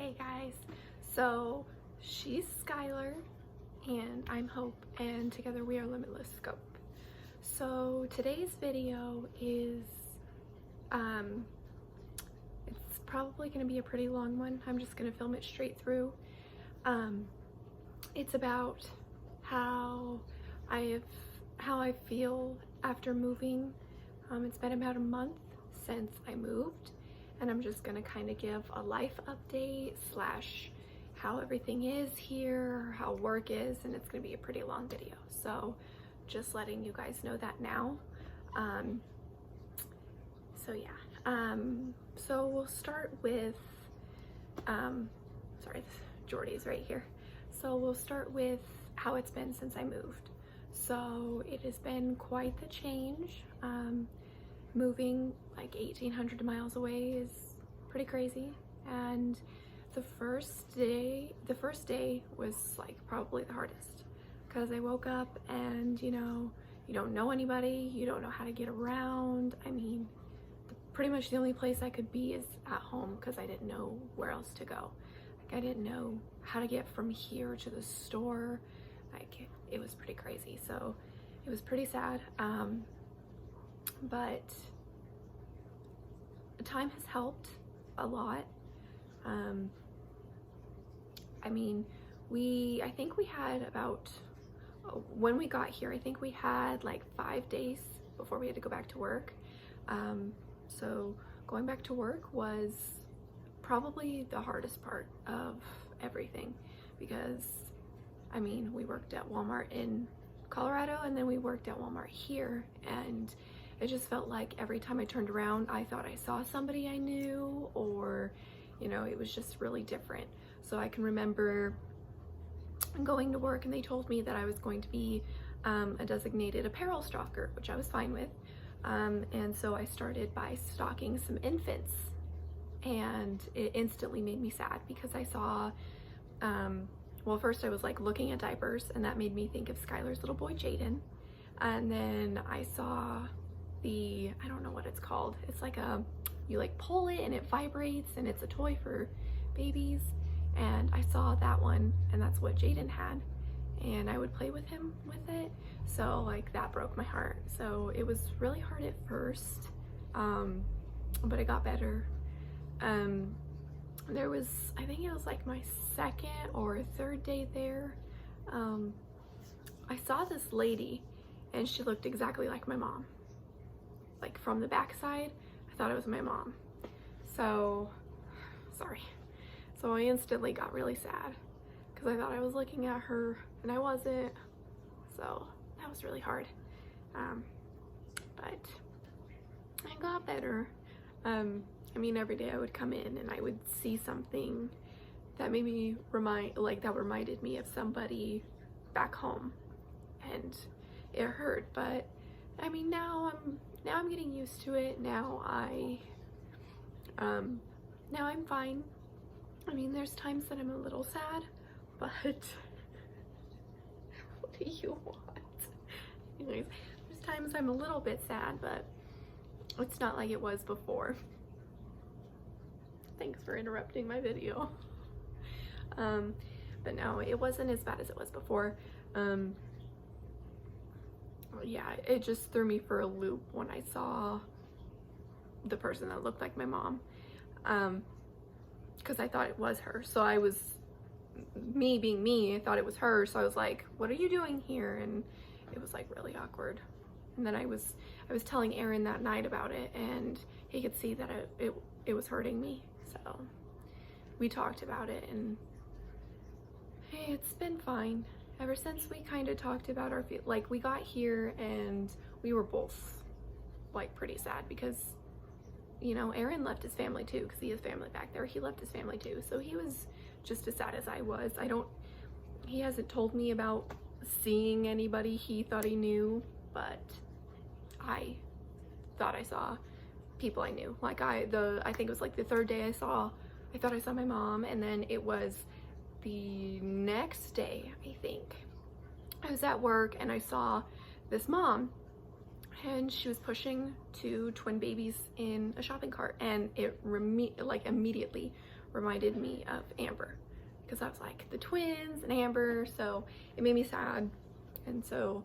Hey guys, so she's Skylar and I'm Hope, and together we are Limitless Scope. So today's video is it's probably going to be a pretty long one. I'm just going to film it straight through. It's about how I feel after moving. It's been about a month since I moved, and I'm just gonna kind of give a life update slash how everything is here, how work is, and it's gonna be a pretty long video. So just letting you guys know that now. So we'll start with, sorry, Jordy's right here. So we'll start with how it's been since I moved. So it has been quite the change. Moving like 1,800 miles away is pretty crazy, and the first day was like probably the hardest, because I woke up and you don't know anybody, you don't know how to get around. I mean, pretty much the only place I could be is at home, because I didn't know where else to go. Like, I didn't know how to get from here to the store. Like, it was pretty crazy. So it was pretty sad. But time has helped a lot. I mean, I think we had about, when we got here, I think we had like 5 days before we had to go back to work. So going back to work was probably the hardest part of everything, because I mean, we worked at Walmart in Colorado, and then we worked at Walmart here, and it just felt like every time I turned around, I thought I saw somebody I knew, or, it was just really different. So I can remember going to work and they told me that I was going to be a designated apparel stalker, which I was fine with. And so I started by stalking some infants, and it instantly made me sad because I saw, well, first I was like looking at diapers, and that made me think of Skylar's little boy, Jaden. And then I saw I don't know what it's called. It's like you like pull it and it vibrates, and it's a toy for babies. And I saw that one, and that's what Jaden had. And I would play with him with it. So like that broke my heart. So it was really hard at first, but it got better. There was, I think it was like my second or third day there. I saw this lady, and she looked exactly like my mom. Like from the backside, I thought it was my mom. So, sorry. So I instantly got really sad because I thought I was looking at her and I wasn't. So that was really hard. But I got better. I mean, every day I would come in and I would see something that made me that reminded me of somebody back home, and it hurt. But I mean, now I'm getting used to it. Now I'm fine. I mean, there's times that I'm a little sad, but what do you want? Anyways, there's times I'm a little bit sad, but it's not like it was before. Thanks for interrupting my video. But no, it wasn't as bad as it was before. Yeah, it just threw me for a loop when I saw the person that looked like my mom, because I thought it was her. So I was, me being me, I thought it was her. So I was like, what are you doing here? And it was like really awkward. And then I was telling Aaron that night about it, and he could see that it was hurting me. So we talked about it, and hey, it's been fine. Ever since we kind of talked about like we got here, and we were both like pretty sad because, Aaron left his family too, because he has family back there. He left his family too. So he was just as sad as I was. He hasn't told me about seeing anybody he thought he knew, but I thought I saw people I knew. Like I think it was like the third day I thought I saw my mom, and then it was the next day, I think, I was at work and I saw this mom, and she was pushing 2 twin babies in a shopping cart, and it immediately reminded me of Amber, because I was like, the twins and Amber, so it made me sad. And so,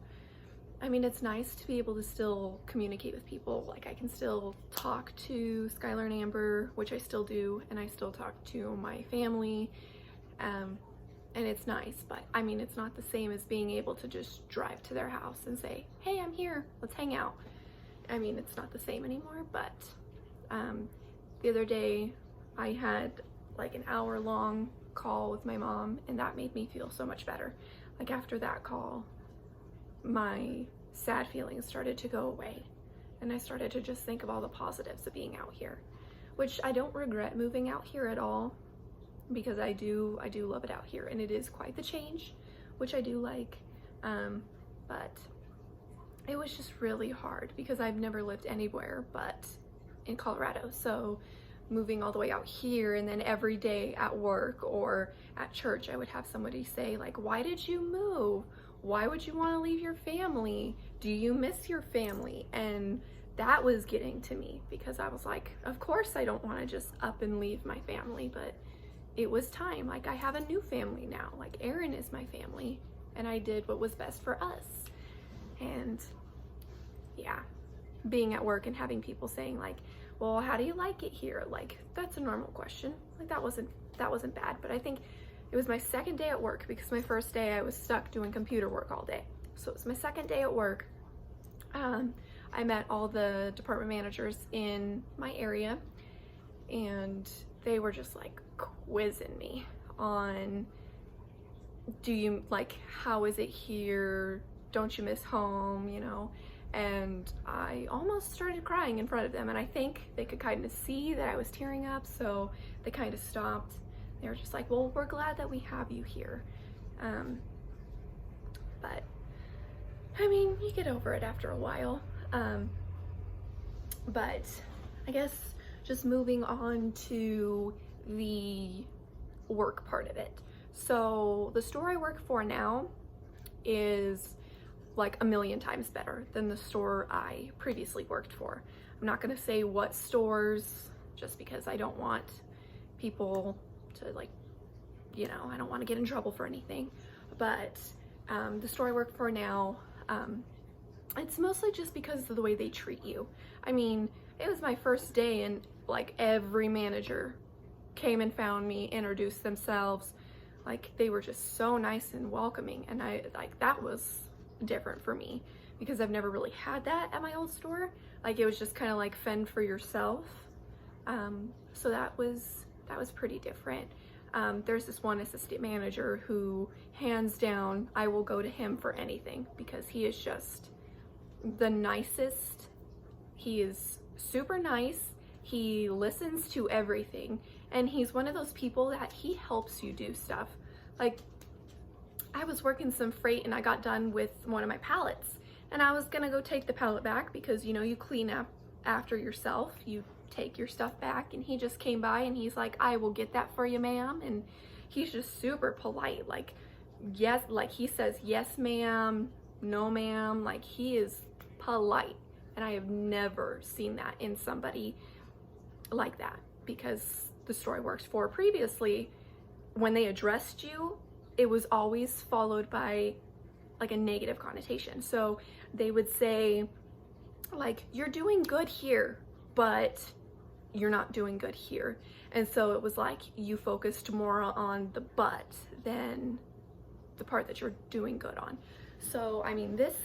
I mean, it's nice to be able to still communicate with people. Like, I can still talk to Skylar and Amber, which I still do, and I still talk to my family, and it's nice, but I mean, it's not the same as being able to just drive to their house and say, hey, I'm here, let's hang out. I mean, it's not the same anymore, but the other day I had like an hour-long call with my mom, and that made me feel so much better. Like, after that call, my sad feelings started to go away, and I started to just think of all the positives of being out here, which I don't regret moving out here at all, because I do love it out here, and it is quite the change, which I do like, but it was just really hard because I've never lived anywhere but in Colorado. So moving all the way out here, and then every day at work or at church, I would have somebody say like, why did you move? Why would you want to leave your family? Do you miss your family? And that was getting to me, because I was like, of course I don't want to just up and leave my family, but it was time. Like, I have a new family now. Like, Aaron is my family, and I did what was best for us. And yeah, being at work and having people saying like, well, how do you like it here? Like, that's a normal question. Like, that wasn't bad. But I think it was my second day at work, because my first day I was stuck doing computer work all day. So it was my second day at work. I met all the department managers in my area, and they were just like quizzing me on, do you like, how is it here? Don't you miss home, you know? And I almost started crying in front of them, and I think they could kind of see that I was tearing up, so they kind of stopped. They were just like, well, we're glad that we have you here. But I mean, you get over it after a while. But I guess just moving on to the work part of it. So the store I work for now is like a million times better than the store I previously worked for. I'm not gonna say what stores, just because I don't want people to, like, you know, I don't want to get in trouble for anything. But the store I work for now, it's mostly just because of the way they treat you. I mean, it was my first day, and like every manager came and found me, introduced themselves. Like, they were just so nice and welcoming, and I like, that was different for me because I've never really had that at my old store. Like, it was just kind of like fend for yourself. So that was pretty different. There's this one assistant manager who, hands down, I will go to him for anything, because he is just the nicest. He is super nice. He listens to everything, and he's one of those people that he helps you do stuff. Like, I was working some freight, and I got done with one of my pallets, and I was gonna go take the pallet back, because, you know, you clean up after yourself, you take your stuff back. And he just came by, and he's like, I will get that for you, ma'am. And he's just super polite. Like, yes, like he says, yes, ma'am, no, ma'am. Like, he is polite, and I have never seen that in somebody like that, because the store I worked for previously, when they addressed you, it was always followed by like a negative connotation. So they would say like, you're doing good here, but you're not doing good here. And so it was like, you focused more on the but than the part that you're doing good on. So I mean, this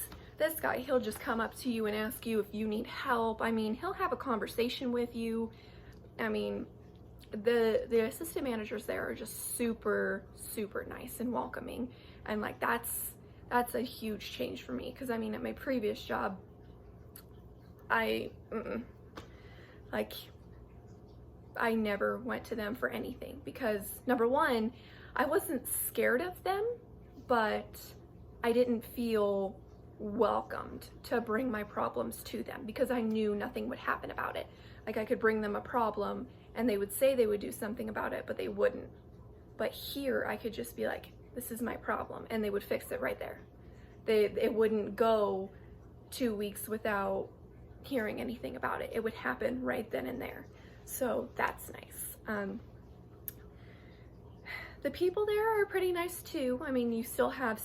guy, he'll just come up to you and ask you if you need help. I mean, he'll have a conversation with you. I mean, the assistant managers there are just super nice and welcoming, and like, that's a huge change for me, because I mean, at my previous job, I never went to them for anything, because number one, I wasn't scared of them, but I didn't feel welcomed to bring my problems to them, because I knew nothing would happen about it. Like, I could bring them a problem, and they would say they would do something about it, but they wouldn't. But here, I could just be like, this is my problem, and they would fix it right there. It wouldn't go 2 weeks without hearing anything about it. It would happen right then and there. So that's nice. The people there are pretty nice too. I mean, you still have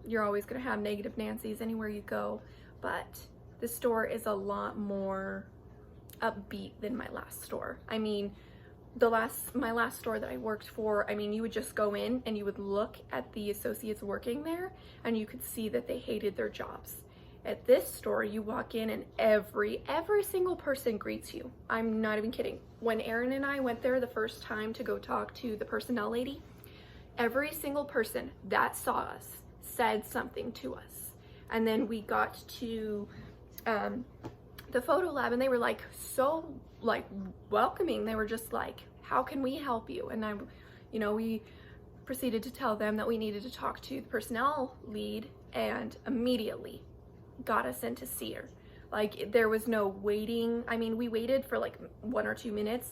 you're always gonna have negative Nancy's anywhere you go, but the store is a lot more upbeat than my last store. I mean, my last store that I worked for, I mean, you would just go in and you would look at the associates working there and you could see that they hated their jobs. At this store, you walk in and every single person greets you. I'm not even kidding. When Erin and I went there the first time to go talk to the personnel lady, every single person that saw us said something to us. And then we got to the photo lab and they were like so like welcoming. They were just like, how can we help you? And we proceeded to tell them that we needed to talk to the personnel lead, and immediately got us in to see her. Like, there was no waiting. I mean, we waited for like 1 or 2 minutes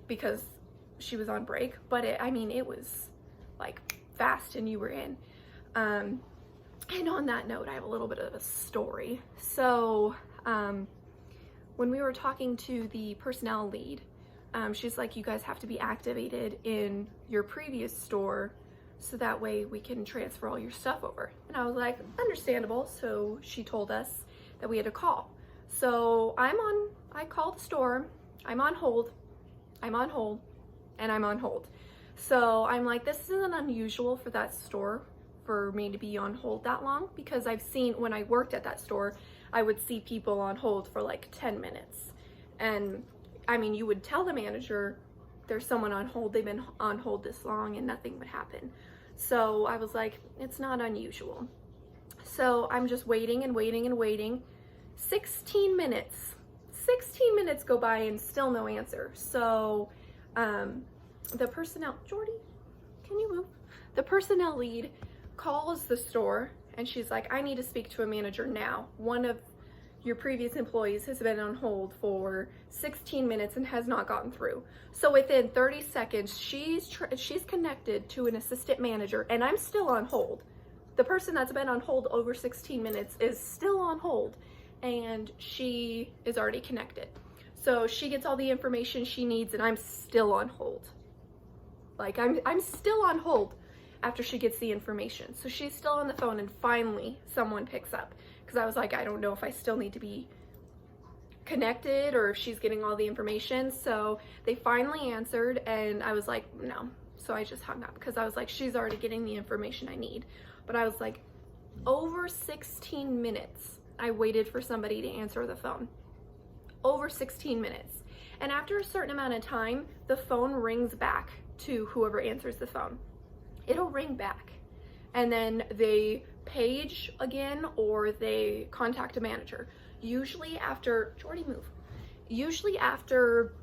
because she was on break, but it was like fast and you were in. And on that note, I have a little bit of a story. So when we were talking to the personnel lead, she's like, you guys have to be activated in your previous store so that way we can transfer all your stuff over. And I was like, understandable. So she told us that we had to call. So I called the store, I'm on hold, and I'm on hold. So I'm like, this isn't unusual for that store for me to be on hold that long, because I've seen when I worked at that store, I would see people on hold for like 10 minutes. And I mean, you would tell the manager, there's someone on hold, they've been on hold this long, and nothing would happen. So I was like, it's not unusual. So I'm just waiting and waiting and waiting. 16 minutes go by and still no answer. So the personnel, Jordy, can you move? The personnel lead calls the store and she's like, I need to speak to a manager now. One of your previous employees has been on hold for 16 minutes and has not gotten through. So within 30 seconds, she's connected to an assistant manager, and I'm still on hold. The person that's been on hold over 16 minutes is still on hold, and she is already connected. So she gets all the information she needs, and I'm still on hold. Like, I'm still on hold after she gets the information. So she's still on the phone, and finally someone picks up, because I was like, I don't know if I still need to be connected or if she's getting all the information. So they finally answered, and I was like, no. So I just hung up because I was like, she's already getting the information I need. But I was like, over 16 minutes I waited for somebody to answer the phone. Over 16 minutes. And after a certain amount of time, the phone rings back to whoever answers the phone. It'll ring back, and then they page again or they contact a manager. Usually after, Jordy, move. Usually after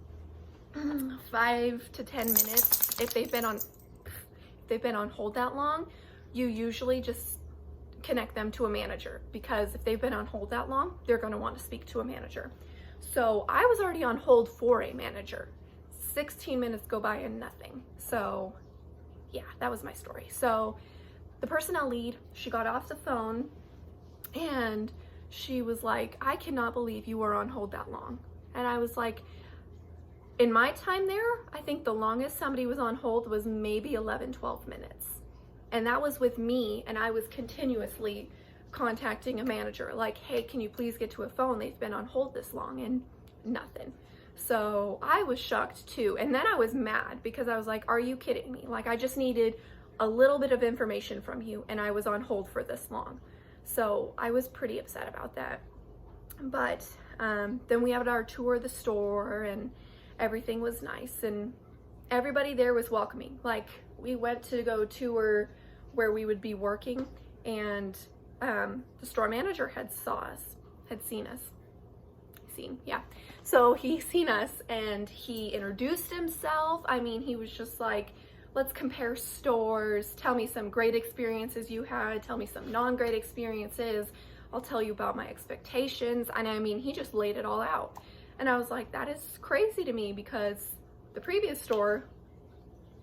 5 to 10 minutes, if they've been on hold that long, you usually just connect them to a manager, because if they've been on hold that long, they're going to want to speak to a manager. So I was already on hold for a manager. 16 minutes go by and nothing. So yeah, that was my story. So the personnel lead, she got off the phone and she was like, I cannot believe you were on hold that long. And I was like, in my time there, I think the longest somebody was on hold was maybe 11, 12 minutes. And that was with me, and I was continuously contacting a manager like, hey, can you please get to a phone? They've been on hold this long, and nothing. So I was shocked too. And then I was mad because I was like, are you kidding me? Like, I just needed a little bit of information from you and I was on hold for this long. So I was pretty upset about that. But then we had our tour of the store and everything was nice and everybody there was welcoming. Like, we went to go tour where we would be working, and the store manager had seen us. So he seen us and he introduced himself. I mean, he was just like, let's compare stores. Tell me some great experiences you had. Tell me some non-great experiences. I'll tell you about my expectations. And I mean, he just laid it all out. And I was like, that is crazy to me, because the previous store,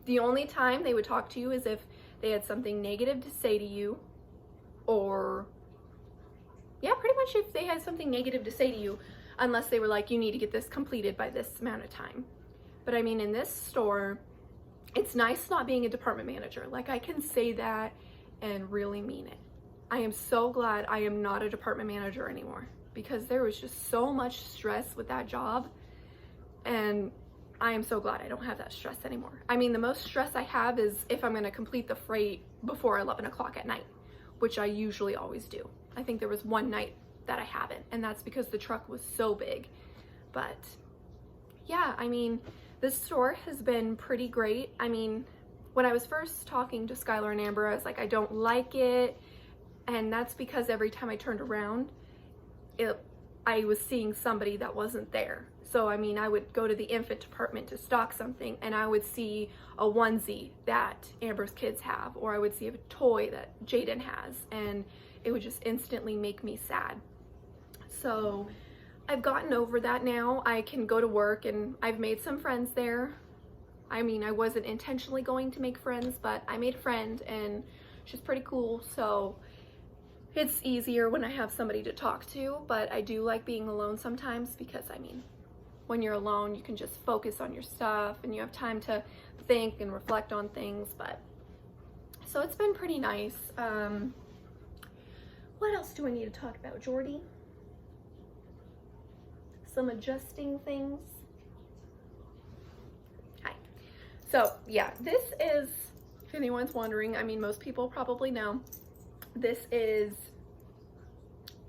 the only time they would talk to you is if they had something negative to say to you, or yeah, pretty much if they had something negative to say to you, unless they were like, you need to get this completed by this amount of time. But I mean, in this store, it's nice not being a department manager. Like, I can say that and really mean it. I am so glad I am not a department manager anymore, because there was just so much stress with that job, and I am so glad I don't have that stress anymore. I mean, the most stress I have is if I'm going to complete the freight before 11 o'clock at night, which I usually always do. I think there was one night that I haven't, and that's because the truck was so big. But yeah, I mean, this store has been pretty great. I mean, when I was first talking to Skylar and Amber, I was like, I don't like it. And that's because every time I turned around, I was seeing somebody that wasn't there. So, I mean, I would go to the infant department to stock something, and I would see a onesie that Amber's kids have, or I would see a toy that Jaden has, and it would just instantly make me sad. So I've gotten over that now. I can go to work, and I've made some friends there. I mean, I wasn't intentionally going to make friends, but I made a friend, and she's pretty cool. So it's easier when I have somebody to talk to, but I do like being alone sometimes, because, I mean, when you're alone, you can just focus on your stuff and you have time to think and reflect on things. But so it's been pretty nice. What else do I need to talk about, Jordy? Some adjusting things. Hi. So yeah, this is, if anyone's wondering, I mean, most people probably know, this is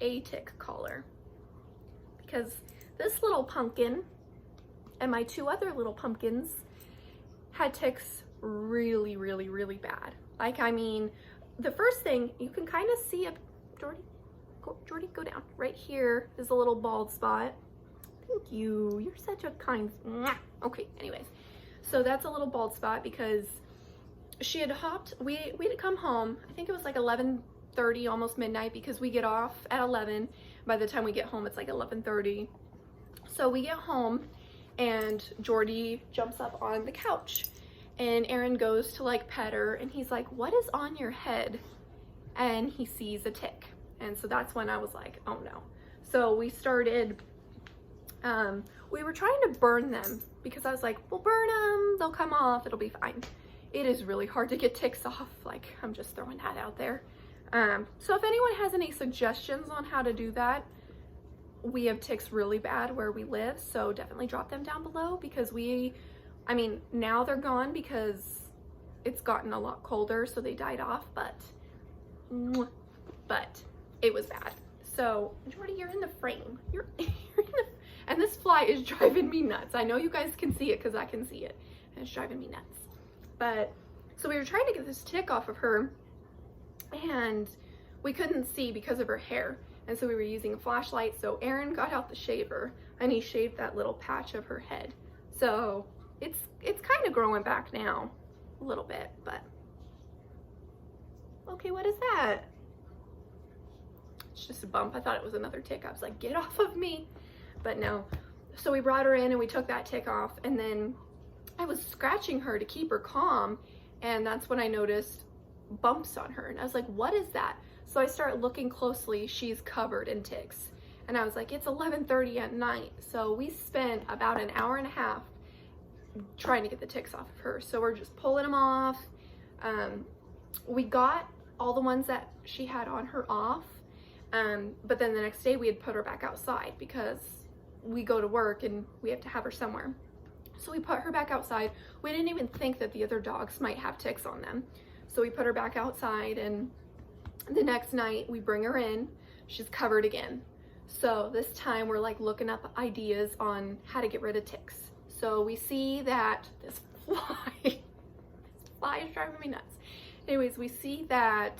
a tick collar, because this little pumpkin and my two other little pumpkins had ticks really, really, really bad. Like, I mean, the first thing you can kind of see up, Jordy, go down. Right here is a little bald spot. Thank you. You're such a kind. Mwah. Okay, anyways. So that's a little bald spot because she had hopped, we had come home, I think it was like 11:30, almost midnight, because we get off at 11. By the time we get home, it's like 11:30. So we get home and Jordy jumps up on the couch and Aaron goes to like pet her, and he's like, "What is on your head?" And he sees a tick. And so that's when I was like, oh no. So we started, we were trying to burn them, because I was like, we'll burn them, they'll come off, it'll be fine. It is really hard to get ticks off. Like, I'm just throwing that out there. So if anyone has any suggestions on how to do that, we have ticks really bad where we live, so definitely drop them down below, because I mean, now they're gone because it's gotten a lot colder, so they died off, but it was bad. So Jordy, you're in the frame. You're in the, and this fly is driving me nuts. I know you guys can see it because I can see it, and it's driving me nuts. But so we were trying to get this tick off of her, and we couldn't see because of her hair. And so we were using a flashlight. So Aaron got out the shaver and he shaved that little patch of her head. So it's kind of growing back now a little bit, but okay, what is that? It's just a bump. I thought it was another tick. I was like, get off of me. But no. So we brought her in and we took that tick off, and then I was scratching her to keep her calm, and that's when I noticed bumps on her, and I was like, what is that? So I started looking closely. She's covered in ticks, and I was like, it's 11:30 at night. So we spent about an hour and a half trying to get the ticks off of her. So we're just pulling them off. We got all the ones that she had on her off, but then the next day we had put her back outside because we go to work and we have to have her somewhere. So we put her back outside. We didn't even think that the other dogs might have ticks on them. So we put her back outside, and the next night we bring her in, she's covered again. So this time we're like looking up ideas on how to get rid of ticks. So we see that this fly is driving me nuts. Anyways, we see that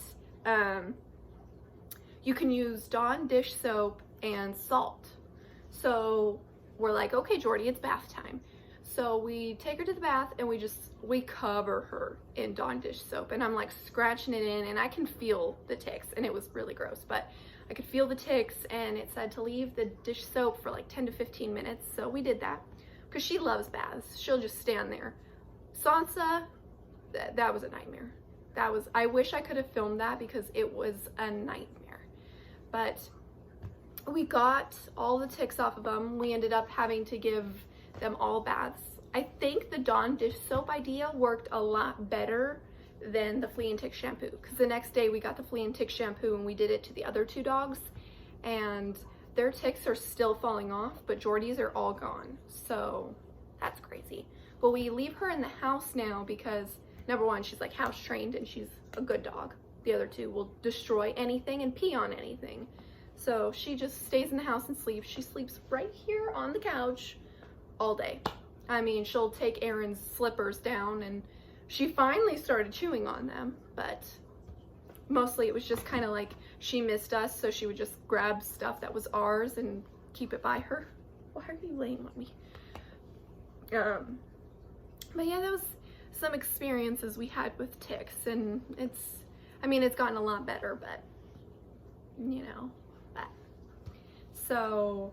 you can use Dawn dish soap and salt. So we're like, okay, Jordy, it's bath time. So we take her to the bath and we cover her in Dawn dish soap, and I'm like scratching it in, and I can feel the ticks, and it was really gross, but I could feel the ticks, and it said to leave the dish soap for like 10 to 15 minutes. So we did that because she loves baths. She'll just stand there. Sansa, that was a nightmare. I wish I could have filmed that because it was a nightmare. But we got all the ticks off of them. We ended up having to give them all baths I think the Dawn dish soap idea worked a lot better than the flea and tick shampoo, because the next day we got the flea and tick shampoo and we did it to the other 2 dogs, and their ticks are still falling off, but Jordy's are all gone. So that's crazy. But we leave her in the house now because, number one, she's like house trained and she's a good dog. The other 2 will destroy anything and pee on anything. So she just stays in the house and sleeps. She sleeps right here on the couch all day. I mean, she'll take Aaron's slippers down, and she finally started chewing on them, but mostly it was just kind of like she missed us, so she would just grab stuff that was ours and keep it by her. Why are you laying on me? But yeah, that was some experiences we had with ticks, and it's gotten a lot better, but you know, so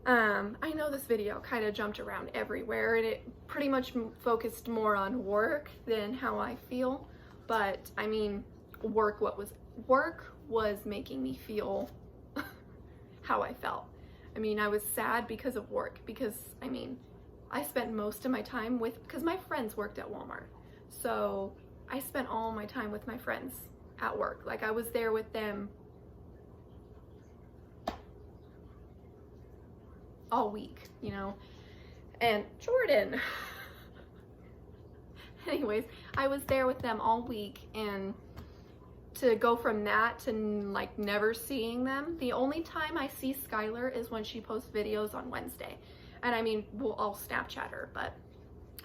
I know this video kind of jumped around everywhere, and it pretty much focused more on work than how I feel, but I mean, work was making me feel how I felt. I mean, I was sad because of work, because I mean, I spent most of my time because my friends worked at Walmart, so I spent all my time with my friends at work. Like, I was there with them all week, you know. And Jordan, anyways, I was there with them all week, and to go from that to like never seeing them, the only time I see Skylar is when she posts videos on Wednesday. And I mean, I'll Snapchat her, but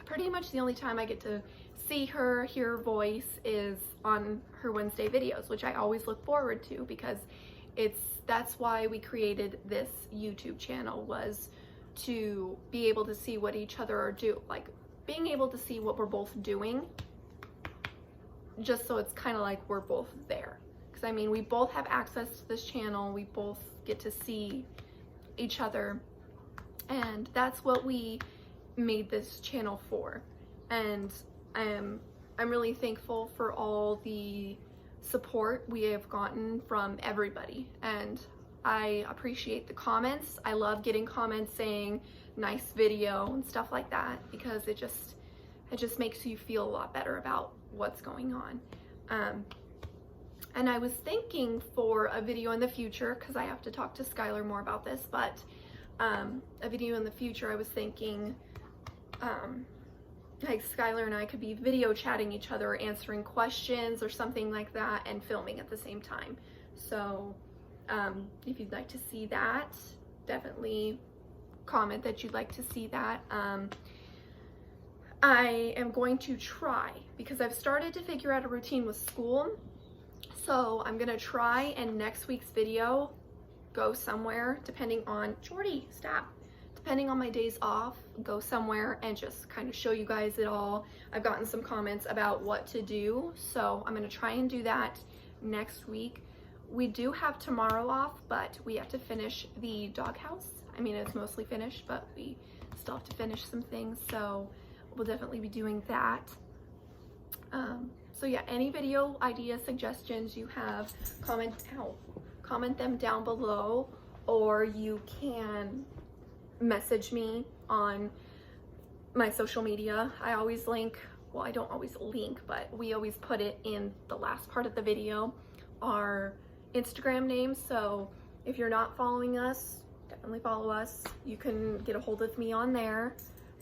pretty much the only time I get to see her, hear her voice is on her Wednesday videos, which I always look forward to, because that's why we created this YouTube channel, was to be able to see what each other are like being able to see what we're both doing, just so it's kind of like we're both there. Because I mean, we both have access to this channel, we both get to see each other, and that's what we made this channel for. And I'm really thankful for all the support we have gotten from everybody, and I appreciate the comments. I love getting comments saying nice video and stuff like that, because it just makes you feel a lot better about what's going on. And I was thinking for a video in the future, because I have to talk to Skylar more about this, but a video in the future, I was thinking like Skylar and I could be video chatting each other, answering questions or something like that, and filming at the same time. So if you'd like to see that, definitely comment that you'd like to see that. I am going to try, because I've started to figure out a routine with school, so I'm gonna try, and next week's video go somewhere, depending on Jordy, stop, depending on my days off, go somewhere and just kind of show you guys it all. I've gotten some comments about what to do, so I'm gonna try and do that next week. We do have tomorrow off, but we have to finish the doghouse. I mean, it's mostly finished, but we still have to finish some things, so we'll definitely be doing that. So yeah, any video ideas, suggestions you have, comment them down below, or you can message me on my social media. I always link, well, I don't always link, but we always put it in the last part of the video, our Instagram names. So if you're not following us, definitely follow us. You can get a hold of me on there.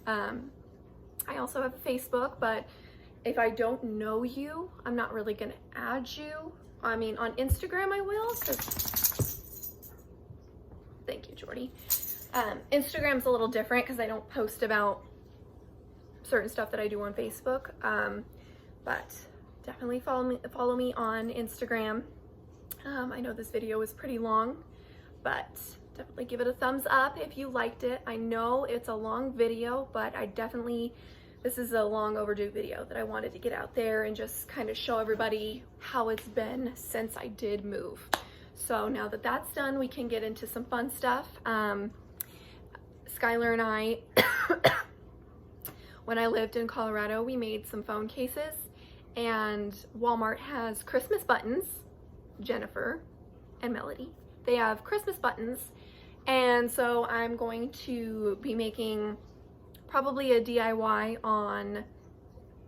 I also have Facebook, but if I don't know you, I'm not really gonna add you. I mean, on Instagram I will, 'cause... Thank you, Jordy. Instagram's a little different because I don't post about certain stuff that I do on Facebook, but definitely follow me on Instagram. I know this video is pretty long, but definitely give it a thumbs up if you liked it. I know it's a long video, but this is a long overdue video that I wanted to get out there and just kind of show everybody how it's been since I did move. So now that that's done, we can get into some fun stuff. Skylar and I, when I lived in Colorado, we made some phone cases, and Walmart has Christmas buttons. Jennifer and Melody, they have Christmas buttons, and so I'm going to be making probably a DIY on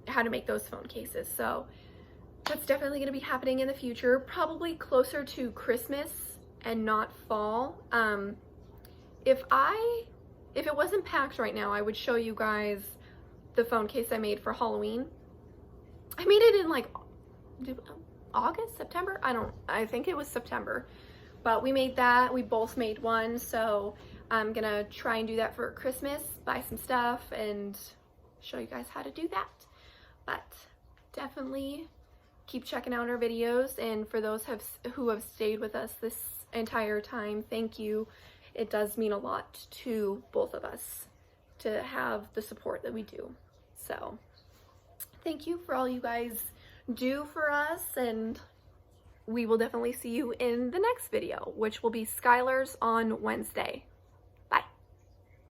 how to make those phone cases. So that's definitely going to be happening in the future, probably closer to Christmas and not fall. If it wasn't packed right now, I would show you guys the phone case I made for Halloween. I made it in like August, September? I think it was September. But we made that, we both made one, so I'm gonna try and do that for Christmas, buy some stuff and show you guys how to do that. But definitely keep checking out our videos, and for those who have stayed with us this entire time, thank you. It does mean a lot to both of us to have the support that we do. So thank you for all you guys do for us, and we will definitely see you in the next video, which will be Skylar's on Wednesday.